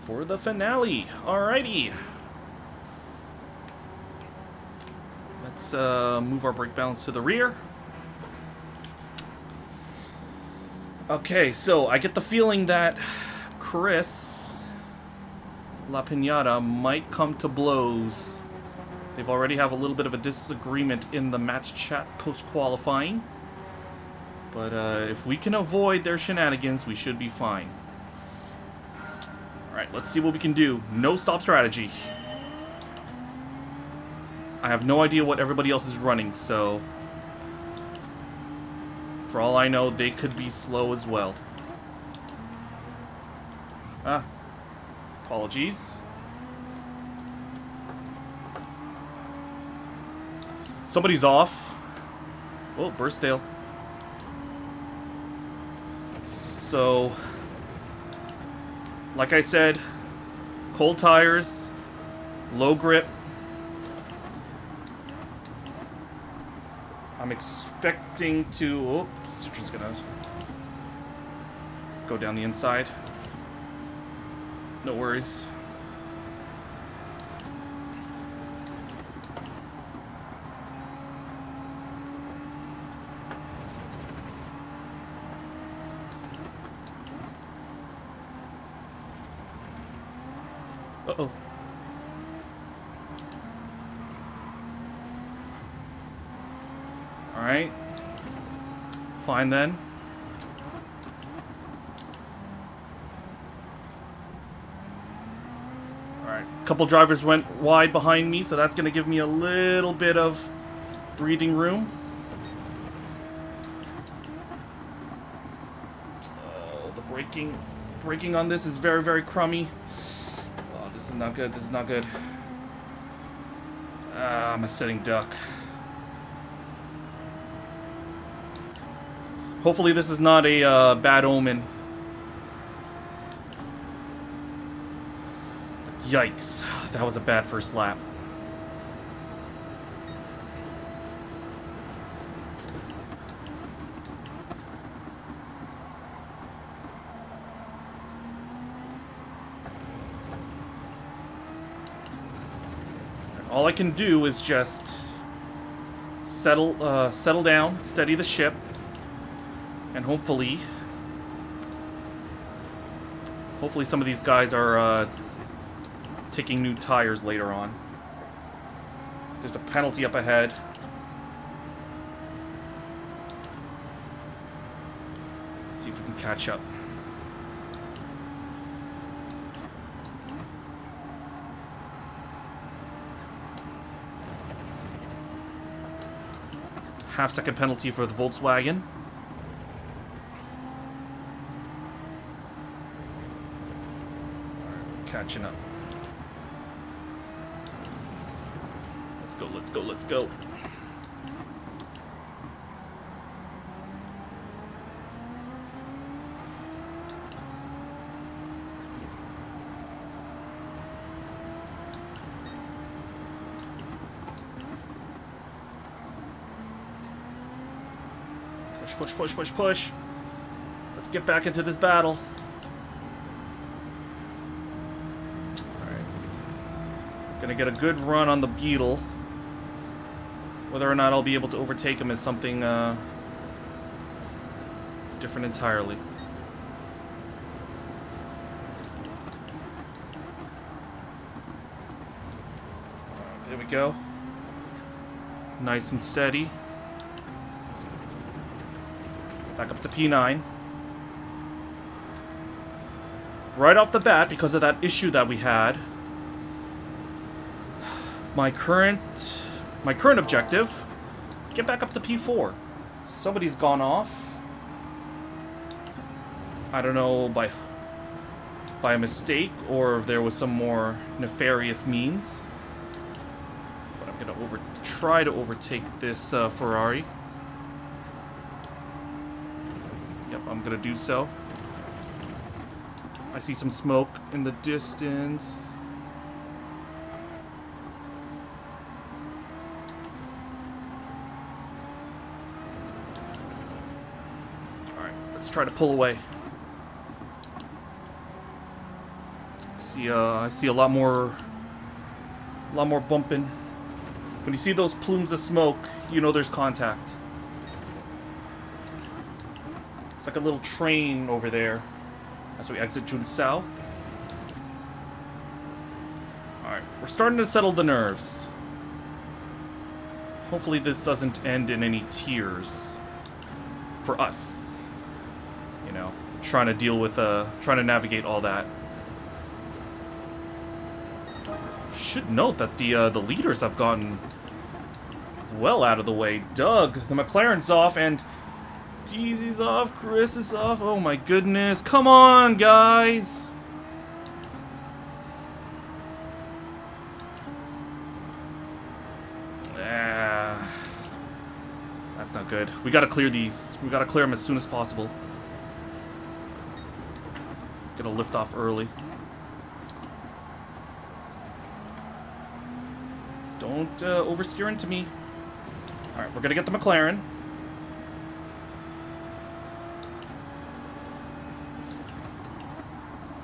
for the finale. Alrighty. Let's move our brake balance to the rear. Okay, so I get the feeling that Chris La Piñata might come to blows. They've already have a little bit of a disagreement in the match chat post-qualifying. But if we can avoid their shenanigans, we should be fine. Alright, let's see what we can do. No stop strategy. I have no idea what everybody else is running, so... for all I know, they could be slow as well. Ah. Apologies. Somebody's off. Oh, Burstdale. So, like I said, cold tires, low grip. I'm expecting to... oh, Citroen's gonna go down the inside. No worries. Uh-oh. Alright. Fine then. Alright. A couple drivers went wide behind me, so that's going to give me a little bit of breathing room. Oh, the braking on this is very, very crummy. Oh, this is not good. This is not good. I'm a sitting duck. Hopefully this is not a bad omen. Yikes. That was a bad first lap. All I can do is just settle down, steady the ship. And hopefully some of these guys are taking new tires later on. There's a penalty up ahead. Let's see if we can catch up. Half-second penalty for the Volkswagen. Catching up. Let's go, let's go, let's go. Push, push, push, push, push. Let's get back into this battle. Gonna get a good run on the Beetle. Whether or not I'll be able to overtake him is something different entirely. There we go. Nice and steady. Back up to P9. Right off the bat, because of that issue that we had, my current objective, get back up to P4. Somebody's gone off. I don't know by a mistake or if there was some more nefarious means. But I'm gonna try to overtake this Ferrari. Yep, I'm gonna do so. I see some smoke in the distance. Let's try to pull away. I see a lot more bumping. When you see those plumes of smoke, you know there's contact. It's like a little train over there as we exit Junsao. Alright, we're starting to settle the nerves. Hopefully this doesn't end in any tears. For us. You know, trying to deal with, trying to navigate all that. Should note that the leaders have gotten well out of the way. Doug, the McLaren's off, and Deezy's off, Chris is off. Oh my goodness. Come on, guys! That's not good. We gotta clear these. We gotta clear them as soon as possible. Gonna lift off early. Don't oversteer into me. Alright, we're gonna get the McLaren.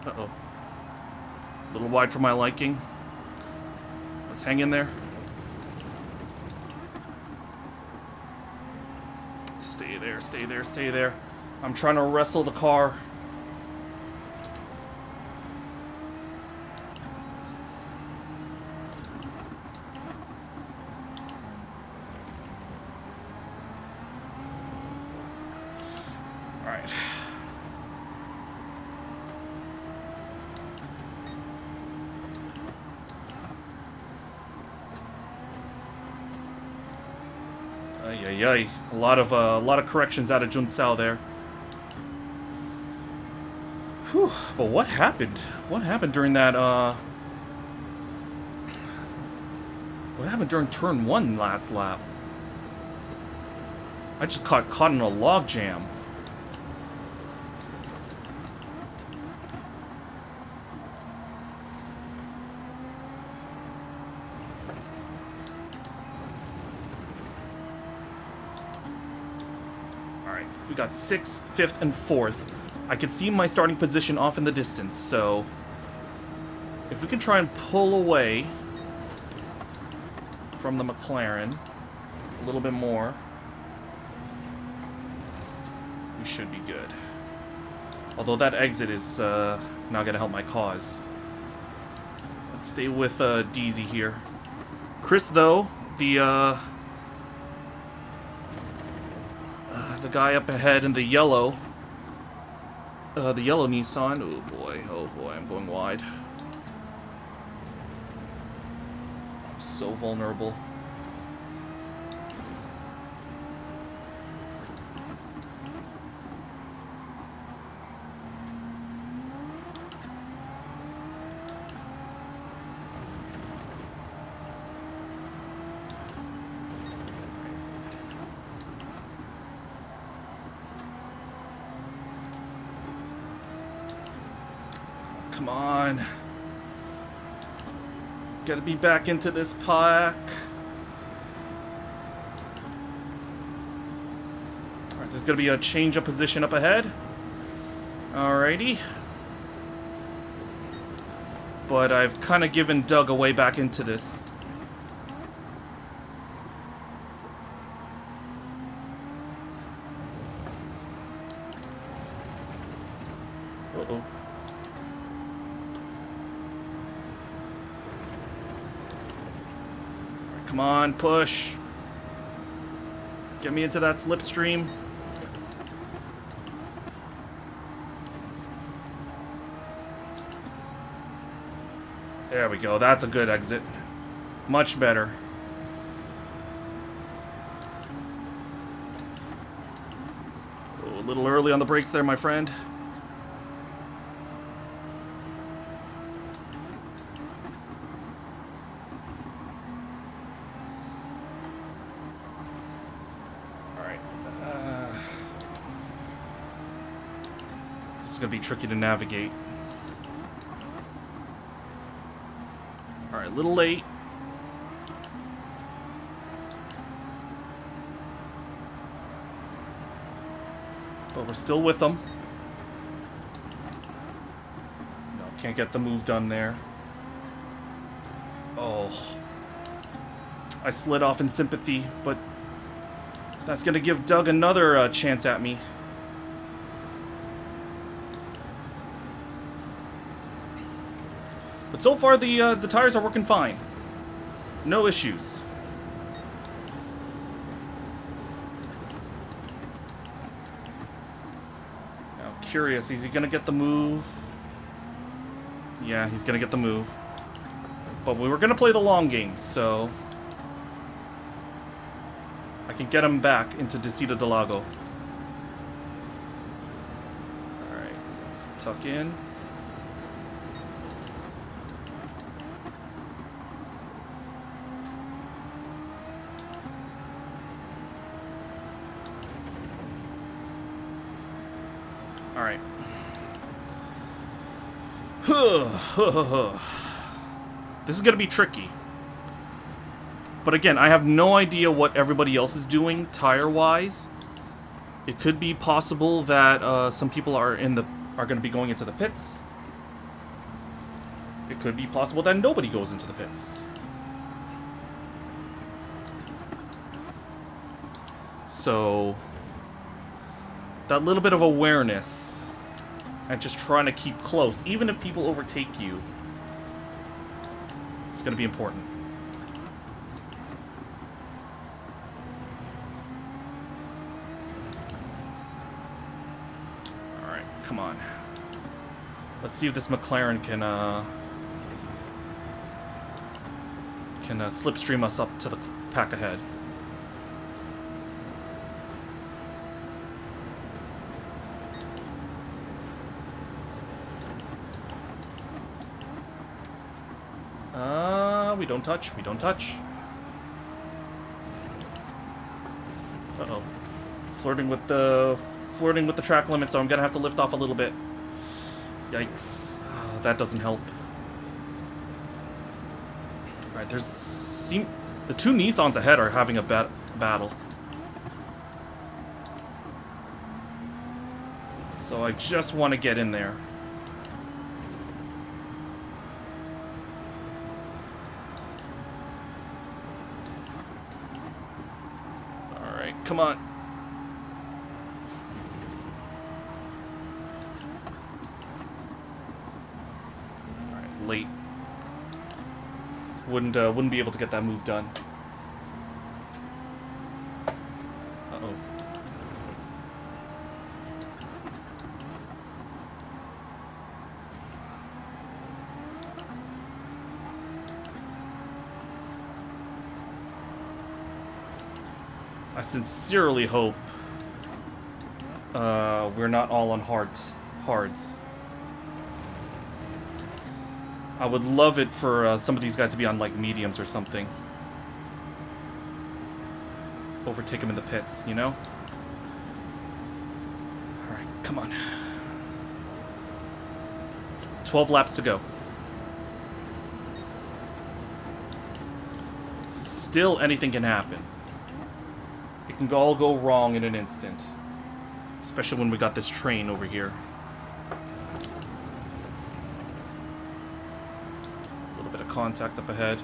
Uh-oh. A little wide for my liking. Let's hang in there. Stay there, stay there, stay there. I'm trying to wrestle the car. Alright. Ay. A lot of corrections out of Junsao there. Whew. But what happened? What happened during that, what happened during turn 1 last lap? I just caught in a log jam. We got 6th, 5th, and 4th. I can see my starting position off in the distance, so if we can try and pull away from the McLaren a little bit more, we should be good. Although that exit is not going to help my cause. Let's stay with Deezy here. Chris, though, the guy up ahead in the yellow Nissan. Oh boy, I'm going wide. I'm so vulnerable. Come on. Gotta be back into this pack. Alright, there's gonna be a change of position up ahead. Alrighty. But I've kind of given Doug a way back into this. Uh-oh. Come on, push. Get me into that slipstream. There we go. That's a good exit. Much better. Oh, a little early on the brakes there, my friend. It's gonna be tricky to navigate. Alright, a little late. But we're still with them. Can't get the move done there. Oh. I slid off in sympathy, but that's going to give Doug another chance at me. But so far, the tires are working fine. No issues. Now, curious, is he going to get the move? Yeah, he's going to get the move. But we were going to play the long game, so I can get him back into Descida del Lago. Alright, let's tuck in. Alright. This is going to be tricky. But again, I have no idea what everybody else is doing tire-wise. It could be possible that some people are going to be going into the pits. It could be possible that nobody goes into the pits. So that little bit of awareness and just trying to keep close, even if people overtake you, it's going to be important. Alright, come on. Let's see if this McLaren can slipstream us up to the pack ahead. We don't touch. We don't touch. Uh-oh. Flirting with the track limit, so I'm gonna have to lift off a little bit. Yikes. That doesn't help. Alright, the two Nissans ahead are having a battle. So I just want to get in there. Come on. Alright, late. Wouldn't be able to get that move done. Uh-oh. I sincerely hope we're not all on hards. I would love it for some of these guys to be on like mediums or something. Overtake them in the pits, you know? Alright, come on. 12 laps to go. Still anything can happen. It can all go wrong in an instant. Especially when we got this train over here. A little bit of contact up ahead.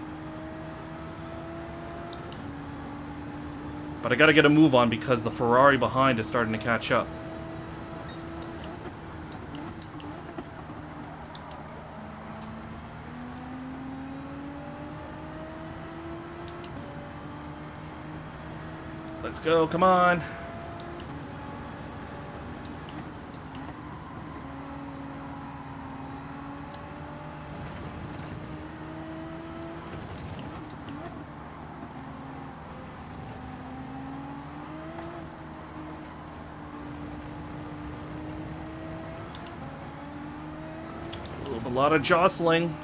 But I gotta get a move on because the Ferrari behind is starting to catch up. Let's go, come on. A lot of jostling.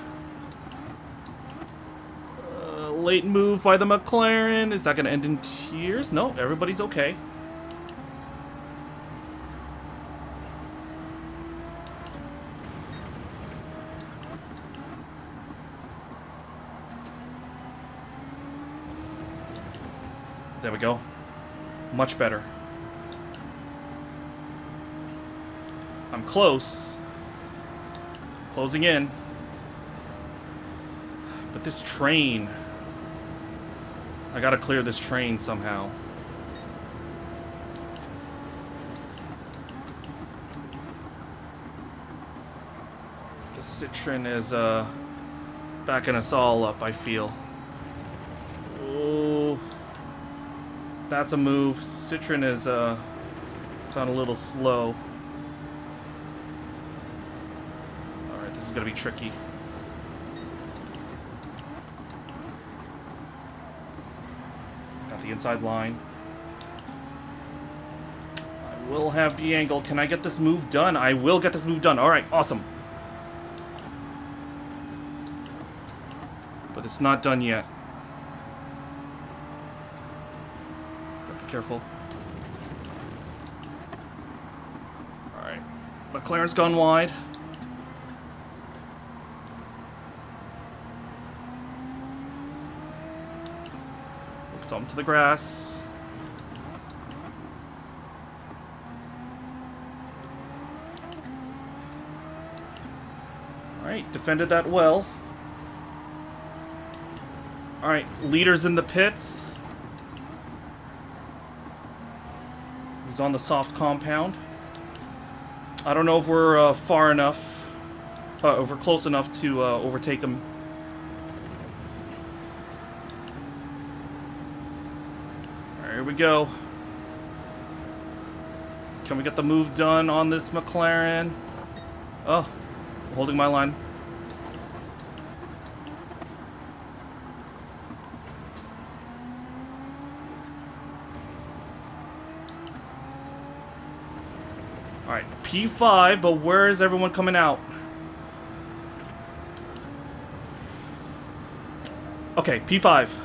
Late move by the McLaren. Is that going to end in tears? No, everybody's okay. There we go. Much better. I'm close. Closing in. But this train... I gotta clear this train somehow. The Citroen is backing us all up, I feel. Oh, that's a move. Citroen is gone a little slow. Alright, this is gonna be tricky. Got the inside line. I will have the angle. Can I get this move done? I will get this move done. Alright, awesome. But it's not done yet. Gotta be careful. Alright. McLaren's gone wide. Oops, onto the grass. Alright, defended that well. Alright, leaders in the pits. He's on the soft compound. I don't know if we're far enough, if we're close enough to overtake him. Alright, here we go. Can we get the move done on this McLaren? Oh, holding my line. Alright, P5, but where is everyone coming out? Okay, P5.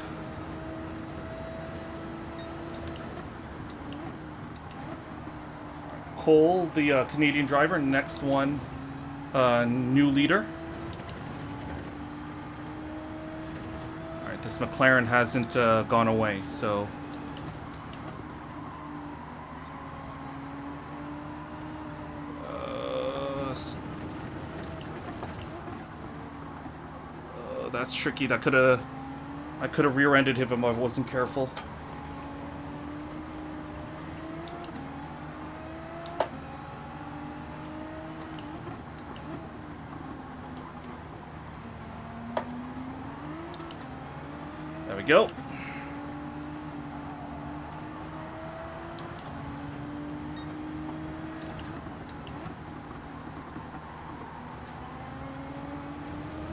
Cole, the Canadian driver, next one, new leader. Alright, this McLaren hasn't gone away, so... that's tricky. That I could have rear-ended him if I wasn't careful. There we go.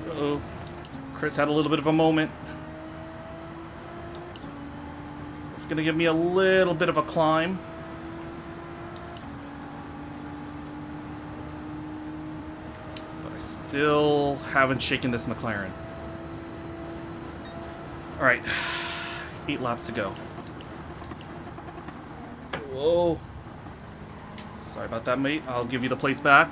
Uh-oh. Chris had a little bit of a moment. It's gonna give me a little bit of a climb. But I still haven't shaken this McLaren. Alright. 8 laps to go. Whoa. Sorry about that, mate. I'll give you the place back.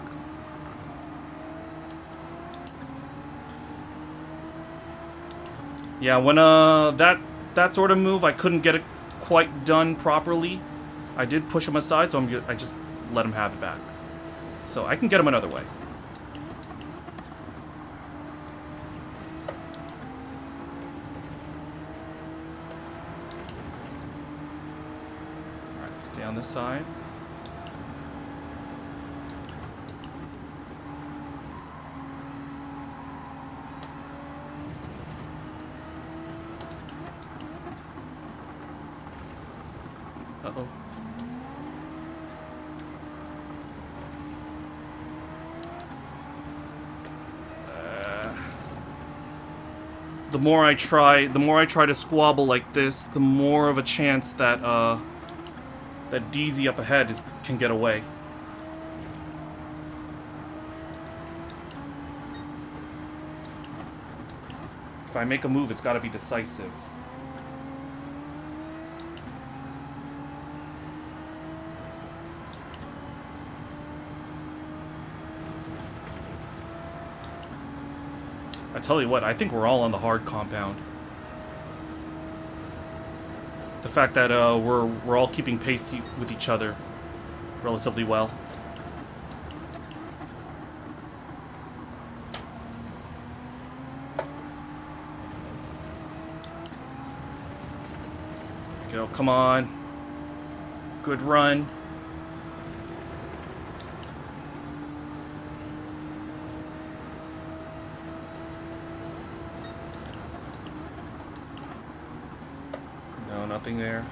Yeah, when that sort of move, I couldn't get it quite done properly. I did push him aside, so I just let him have it back. So I can get him another way. Alright, stay on this side. Uh-oh. The more I try to squabble like this, the more of a chance that that DZ up ahead can get away. If I make a move, it's got to be decisive. I tell you what, I think we're all on the hard compound. The fact that we're all keeping pace with each other relatively well. go. Come on. Good run. No, nothing there.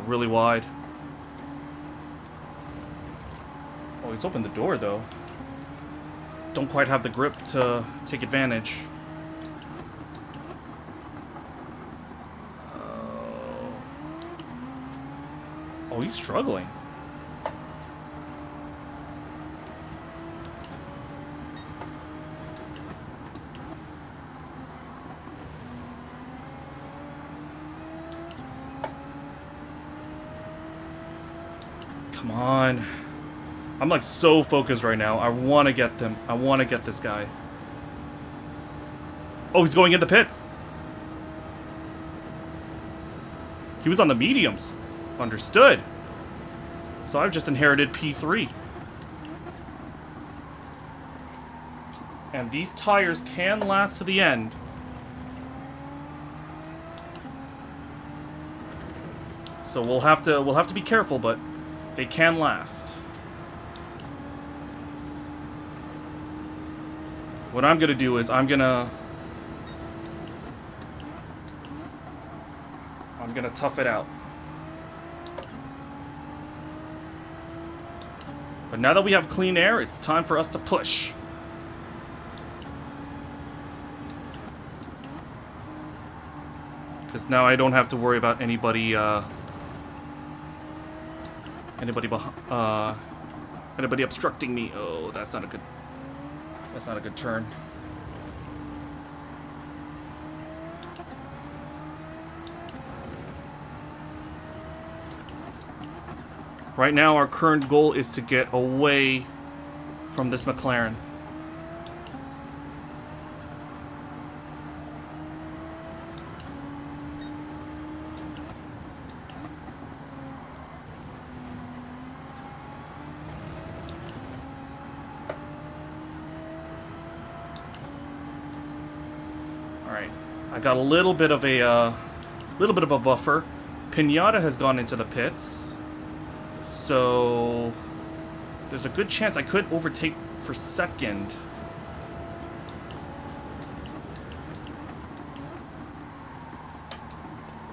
Really wide. Oh, he's opened the door, though. Don't quite have the grip to take advantage. Oh, he's struggling. Come on. I'm like so focused right now. I want to get them. I want to get this guy. Oh, he's going in the pits. He was on the mediums. Understood. So I've just inherited P3. And these tires can last to the end. So we'll have to be careful, but they can last. What I'm gonna do is I'm gonna tough it out. But now that we have clean air, it's time for us to push. Because now I don't have to worry about anybody obstructing me. Oh, that's not a good turn. Right now, our current goal is to get away from this McLaren. I got a little bit of a buffer. Pinata has gone into the pits, so there's a good chance I could overtake for second.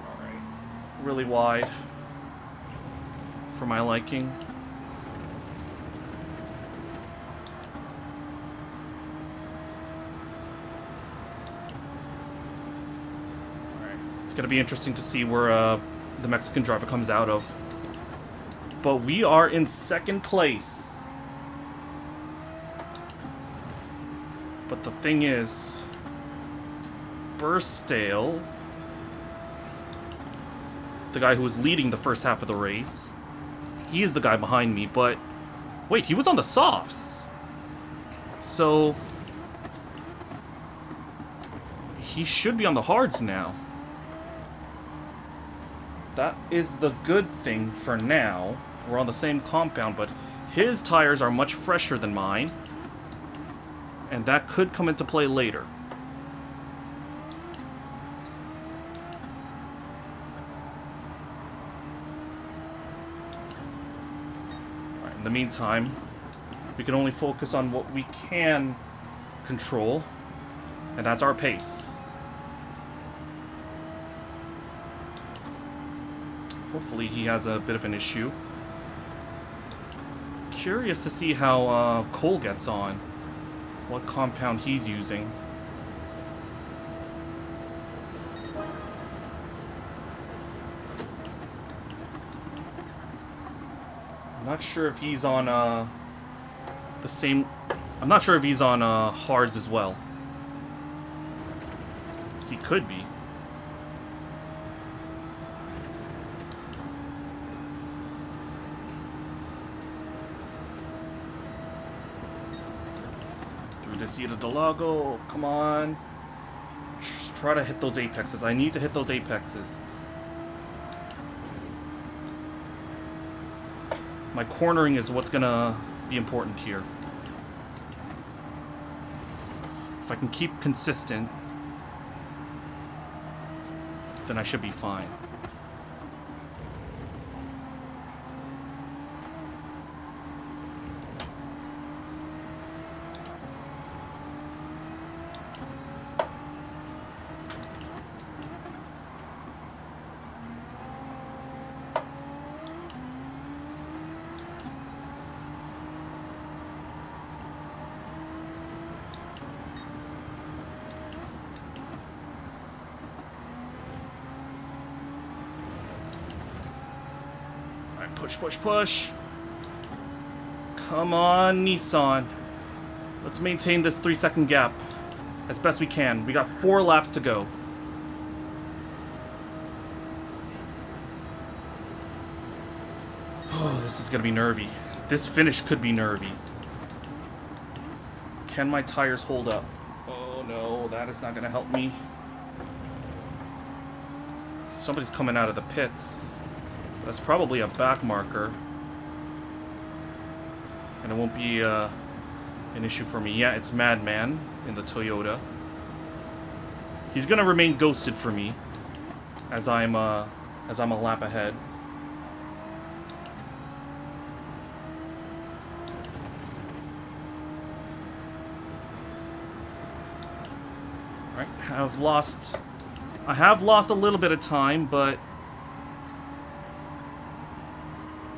All right, really wide for my liking. It's going to be interesting to see where the Mexican driver comes out of. But we are in second place. But the thing is, Burstale, the guy who was leading the first half of the race, he is the guy behind me. But wait, he was on the softs. So he should be on the hards now. That is the good thing for now. We're on the same compound, but his tires are much fresher than mine. And that could come into play later. Alright, in the meantime, we can only focus on what we can control, and that's our pace. Hopefully he has a bit of an issue. Curious to see how Cole gets on. What compound he's using. I'm not sure if he's on the same... I'm not sure if he's on hards as well. He could be. this Interlagos. Come on. Just try to hit those apexes. I need to hit those apexes. My cornering is what's gonna be important here. If I can keep consistent, then I should be fine. Push, push, push. Come on, Nissan. Let's maintain this 3-second gap as best we can. We got 4 laps to go. Oh, this is gonna be nervy. This finish could be nervy. Can my tires hold up? Oh no, that is not gonna help me. Somebody's coming out of the pits. That's probably a back marker. And it won't be an issue for me. Yeah, it's Madman in the Toyota. He's gonna remain ghosted for me as I'm a lap ahead. Alright, I have lost a little bit of time, but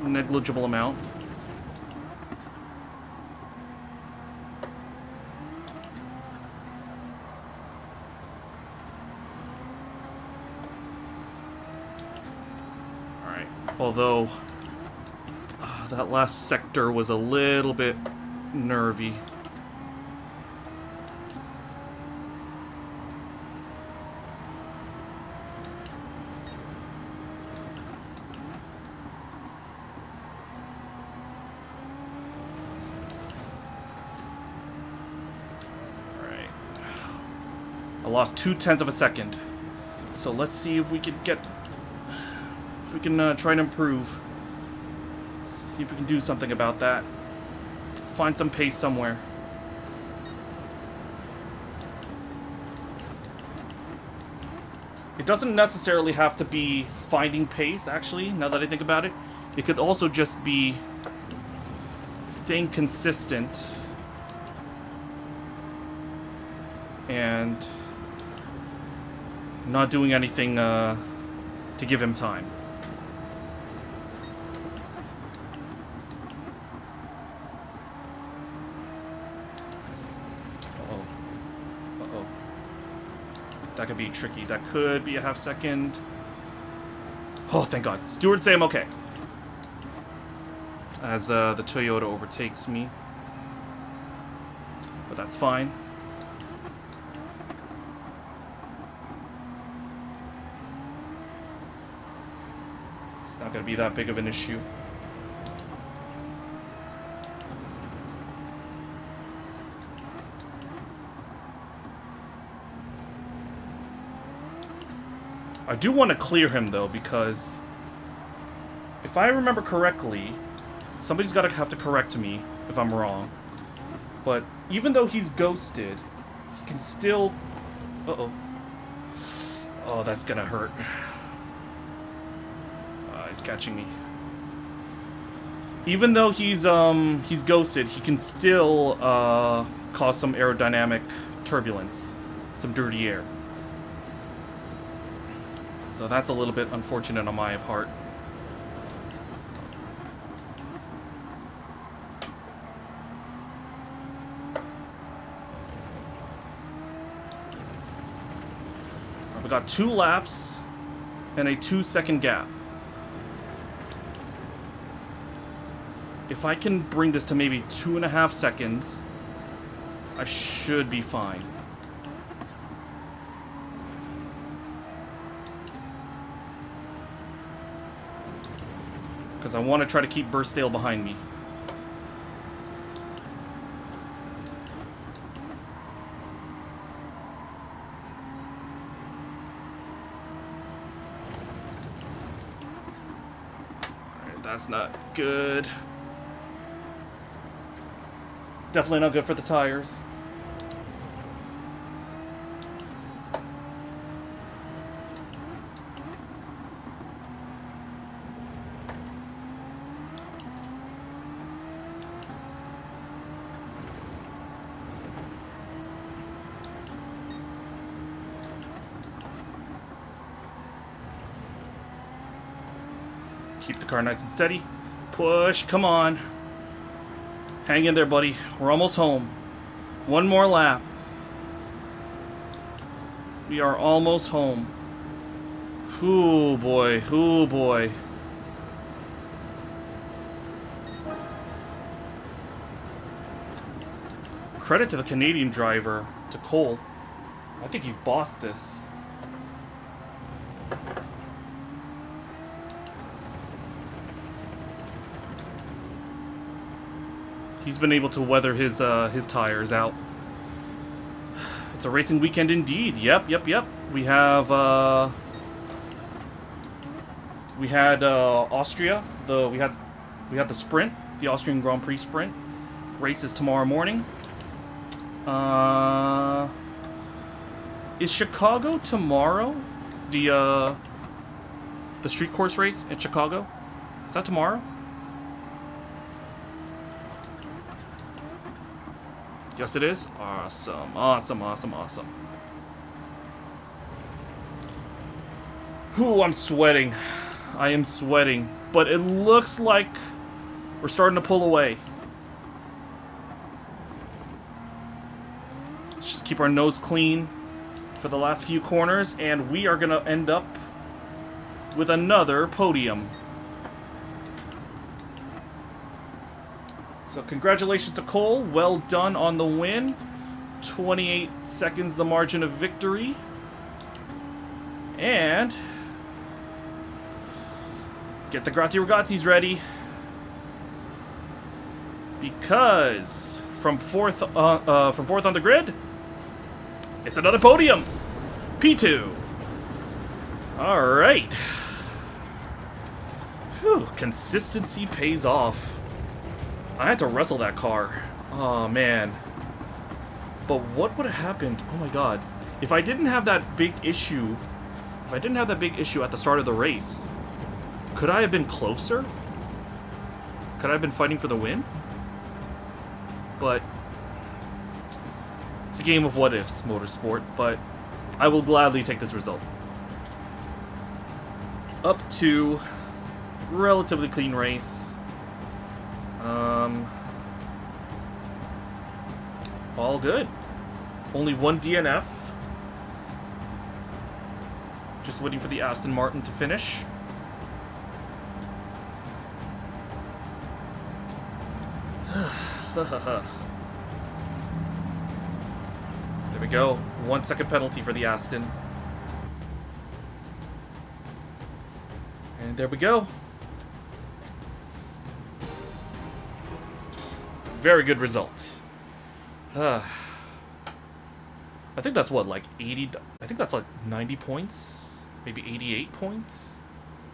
negligible amount. Alright, although that last sector was a little bit nervy. I lost 0.2 of a second. So let's see if we can try and improve. See if we can do something about that. Find some pace somewhere. It doesn't necessarily have to be finding pace, actually, now that I think about it. It could also just be staying consistent and not doing anything to give him time. Uh-oh. Uh-oh. That could be tricky. That could be a half second. Oh, thank God. Steward say I'm okay. As the Toyota overtakes me. But that's fine. Not going to be that big of an issue. I do want to clear him though, because if I remember correctly, somebody's got to have to correct me if I'm wrong. But even though he's ghosted, he can still... Uh-oh. Oh, that's going to hurt. He's catching me. Even though he's ghosted, he can still cause some aerodynamic turbulence, some dirty air. So that's a little bit unfortunate on my part. We got 2 laps and a 2-second gap. If I can bring this to maybe 2.5 seconds, I should be fine. Because I want to try to keep Burstdale behind me. That's not good. Definitely not good for the tires. Keep the car nice and steady. Push, come on. Hang in there, buddy. We're almost home. One more lap. We are almost home. Ooh, boy. Ooh, boy. Credit to the Canadian driver, to Cole. I think he's bossed this. He's been able to weather his tires out. It's a racing weekend indeed. Yep. We have Austria. We had the sprint, the Austrian Grand Prix sprint. Race is tomorrow morning. Is Chicago tomorrow? The street course race in Chicago? Is that tomorrow? Yes, it is. Awesome. Ooh, I'm sweating. I am sweating. But it looks like we're starting to pull away. Let's just keep our nose clean for the last few corners, and we are going to end up with another podium. So congratulations to Cole. Well done on the win. 28 seconds the margin of victory. And get the Grazie Ragazzis ready. Because from fourth on the grid, it's another podium. P2. All right. Whew, consistency pays off. I had to wrestle that car. Oh, man. But what would have happened? Oh, my God. If I didn't have that big issue... If I didn't have that big issue at the start of the race, could I have been closer? Could I have been fighting for the win? But... it's a game of what-ifs, motorsport. But I will gladly take this result. Up to... relatively clean race. All good. Only one DNF. Just waiting for the Aston Martin to finish. There we go. 1 second penalty for the Aston. And there we go. Very good result. I think that's what, like 80... I think that's like 90 points? Maybe 88 points?